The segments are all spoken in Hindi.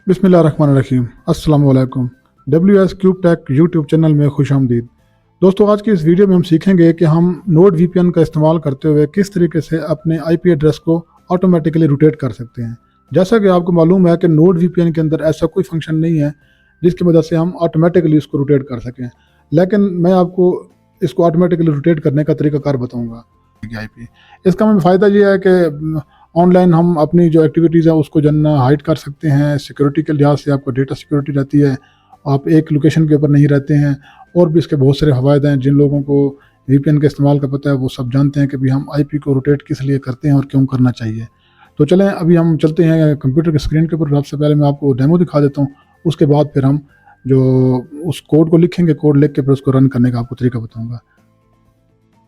बिस्मिल्लाहिर्रहमानिर्रहीम। अस्सलाम वालेकुम। WS cube take YouTube channel में खुश आमदीद। दोस्तों, आज की इस वीडियो में हम सीखेंगे कि हम नोड VPN का इस्तेमाल करते हुए किस तरीके से अपने IP एड्रेस को ऑटोमेटिकली रोटेट कर सकते हैं। जैसा कि आपको मालूम है कि नोड VPN के अंदर ऐसा कोई फंक्शन नहीं है जिसकी वजह से हम ऑटोमेटिकली इसको रोटेट कर सकें, लेकिन मैं आपको इसको ऑटोमेटिकली रोटेट करने का तरीकाकार बताऊँगा। IP इसका हमें फ़ायदा ये है कि ऑनलाइन हम अपनी जो एक्टिविटीज़ है उसको जानना हाइड कर सकते हैं। सिक्योरिटी के लिहाज से आपको डेटा सिक्योरिटी रहती है, आप एक लोकेशन के ऊपर नहीं रहते हैं। और भी इसके बहुत सारे फ़वाइद हैं। जिन लोगों को VPN के इस्तेमाल का पता है वो सब जानते हैं कि भी हम IP को रोटेट किस लिए करते हैं और क्यों करना चाहिए। तो चलें अभी हम चलते हैं कंप्यूटर की स्क्रीन के ऊपर। सबसे पहले मैं आपको डेमो दिखा देता हूँ, उसके बाद फिर हम जो उस कोड को लिखेंगे, कोड लिख के फिर उसको रन करने का आपको तरीका बताऊँगा।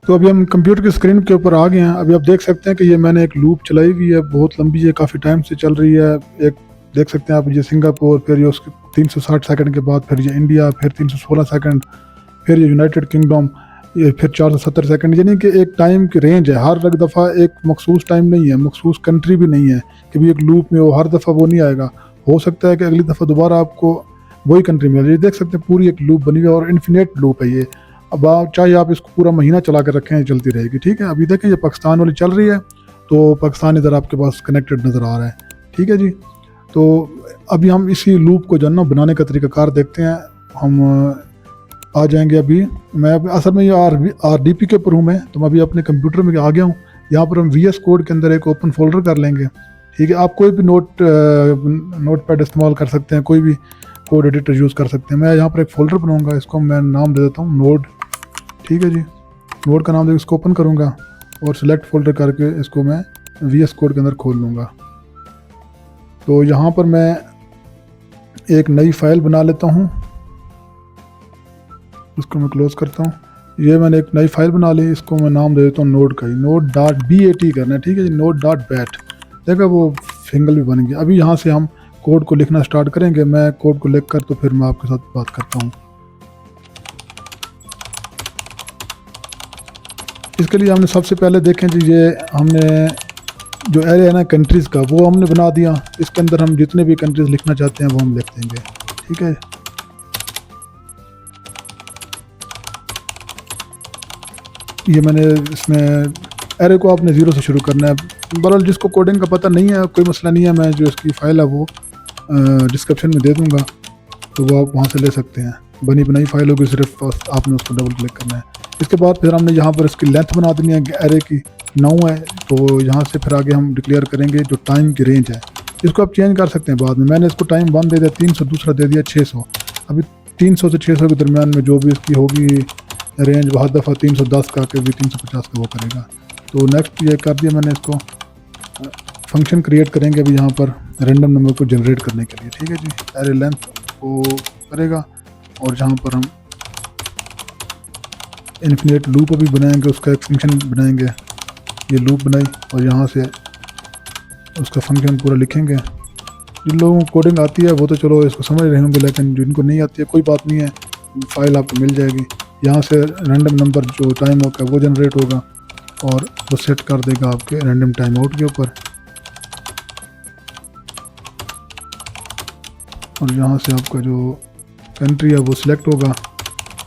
तो अभी हम कंप्यूटर की स्क्रीन के ऊपर आ गए हैं। अभी आप देख सकते हैं कि ये मैंने एक लूप चलाई हुई है, बहुत लंबी है, काफ़ी टाइम से चल रही है। एक देख सकते हैं आप, ये सिंगापुर, फिर ये उसके 360 सेकंड के बाद फिर ये इंडिया, फिर 316 सेकंड, फिर ये यूनाइटेड किंगडम, ये फिर 470 सेकंड। यानी कि एक टाइम की रेंज है, हर दफ़ा एक मखसूस टाइम नहीं है, मखसूस कंट्री भी नहीं है कि भी एक लूप में वो हर दफ़ा वो नहीं आएगा। हो सकता है कि अगली दफ़ा दोबारा आपको वही कंट्री मिल जाए। देख सकते हैं पूरी एक लूप बनी हुई है और इन्फिनिट लूप है ये। अब आप चाहे आप इसको पूरा महीना चला कर रखें, चलती रहेगी। ठीक है, अभी देखें ये पाकिस्तान वाली चल रही है, तो पाकिस्तान इधर आपके पास कनेक्टेड नज़र आ रहा है। ठीक है जी, तो अभी हम इसी लूप को जो है बनाने का तरीकाकार देखते हैं। हम आ जाएंगे अभी। मैं असल में ये RDP के ऊपर हूँ मैं, तो मैं अभी अपने कंप्यूटर में आ गया हूँ। यहाँ पर हम VS कोड के अंदर एक ओपन फोल्डर कर लेंगे। ठीक है, आप कोई भी नोट पैड इस्तेमाल कर सकते हैं, कोई भी कोड एडिटर यूज़ कर सकते हैं। मैं यहाँ पर एक फ़ोल्डर बनाऊँगा, इसको मैं नाम दे देता हूँ नोड। ठीक है जी, नोड का नाम देकर इसको ओपन करूँगा और सिलेक्ट फोल्डर करके इसको मैं VS कोड के अंदर खोल लूँगा। तो यहाँ पर मैं एक नई फाइल बना लेता हूँ, इसको मैं क्लोज़ करता हूँ। ये मैंने एक नई फाइल बना ली, इसको मैं नाम दे देता हूँ नोड का ही, node.bat करना है। ठीक है जी, node.bat। देखा वो सिंगल भी बन गया। अभी यहाँ से हम कोड को लिखना स्टार्ट करेंगे। मैं कोड को लिख कर तो फिर मैं आपके साथ बात करता हूँ। इसके लिए हमने सबसे पहले देखें जी, ये हमने जो एरे है ना कंट्रीज़ का, वो हमने बना दिया। इसके अंदर हम जितने भी कंट्रीज़ लिखना चाहते हैं वो हम लिख देंगे। ठीक है, ये मैंने इसमें एरे को आपने ज़ीरो से शुरू करना है। बहरहाल जिसको कोडिंग का पता नहीं है कोई मसला नहीं है, मैं जो इसकी फ़ाइल है वो डिस्क्रिप्शन में दे दूँगा, तो वो आप वहाँ से ले सकते हैं। बनी बनाई फाइल होगी, सिर्फ आपने उसको डबल क्लिक करना है। इसके बाद फिर हमने यहाँ पर इसकी लेंथ बना देनी है, एरे की 9 है, तो यहाँ से फिर आगे हम डिक्लेयर करेंगे जो टाइम की रेंज है। इसको आप चेंज कर सकते हैं बाद में। मैंने इसको टाइम 1 दे दिया 300, दूसरा दे दिया 600। अभी 300 से 600 के दरमियान में जो भी इसकी होगी रेंज, हर दफ़ा 310 का के भी 350 का वो करेगा। तो नेक्स्ट ये कर दिया मैंने। इसको फंक्शन क्रिएट करेंगे अभी यहाँ पर रैंडम नंबर को जनरेट करने के लिए। ठीक है जी, एरे लेंथ को करेगा और जहाँ पर हम इन्फिनिट लूप अभी बनाएंगे, उसका एक फंक्शन बनाएंगे। ये लूप बनाई और यहाँ से उसका फंक्शन पूरा लिखेंगे। जिन लोगों को कोडिंग आती है वो तो चलो इसको समझ रहे होंगे, लेकिन जिनको नहीं आती है कोई बात नहीं है, फाइल आपको मिल जाएगी। यहाँ से रैंडम नंबर जो टाइम होगा वो जनरेट होगा और वो सेट कर देगा आपके रैंडम टाइम आउट के ऊपर। और यहाँ से आपका जो कंट्री है वो सिलेक्ट होगा,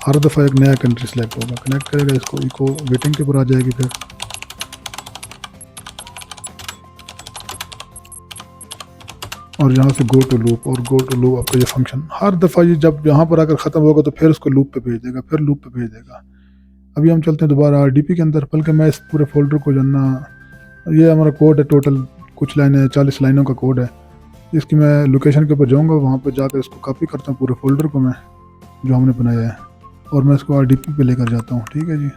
हर दफ़ा एक नया कंट्री सिलेक्ट होगा, कनेक्ट करेगा इसको, इको वेटिंग के ऊपर आ जाएगी फिर। और यहाँ से गो टू लूप, और गो टू लूप आपका ये फंक्शन हर दफ़ा ये जब यहाँ पर आकर ख़त्म होगा तो फिर उसको लूप पे भेज देगा, फिर लूप पे भेज देगा। अभी हम चलते हैं दोबारा RDP के अंदर, बल्कि मैं इस पूरे फोल्डर को जानना, ये हमारा कोड है, टोटल कुछ लाइनें 40 लाइनों का कोड है। इसकी मैं लोकेशन के ऊपर जाऊँगा, वहाँ पर जाकर इसको कॉपी करता हूँ पूरे फोल्डर को मैं जो हमने बनाया है, और मैं इसको RDP पे लेकर जाता हूँ। ठीक है जी,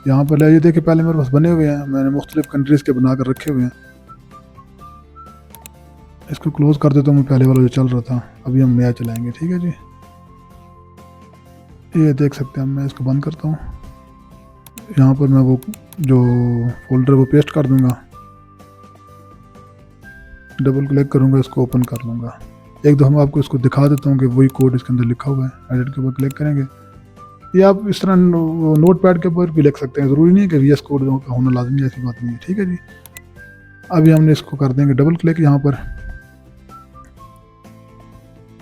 यहाँ पर ये देखिए पहले मेरे पास बने हुए हैं, मैंने मुख्तलिफ कंट्रीज़ के बना कर रखे हुए हैं। इसको क्लोज़ कर देता हूँ मैं, पहले वाला जो चल रहा था। अभी हम नया चलाएंगे। ठीक है जी, ये देख सकते हैं। मैं इसको बंद करता हूँ। यहाँ पर मैं वो जो फोल्डर वो पेस्ट कर दूँगा, डबल क्लिक करूँगा, इसको ओपन कर लूँगा। एक दफ़ा मैं आपको इसको दिखा देता हूँ कि वही कोड इसके अंदर लिखा हुआ है। एडिट के ऊपर क्लिक करेंगे। ये आप इस तरह नोट पैड के ऊपर भी लिख सकते हैं, ज़रूरी नहीं है कि VS कोड होना लाजमी है, ऐसी बात नहीं है। ठीक है जी, अभी हमने इसको कर देंगे डबल क्लिक यहाँ पर।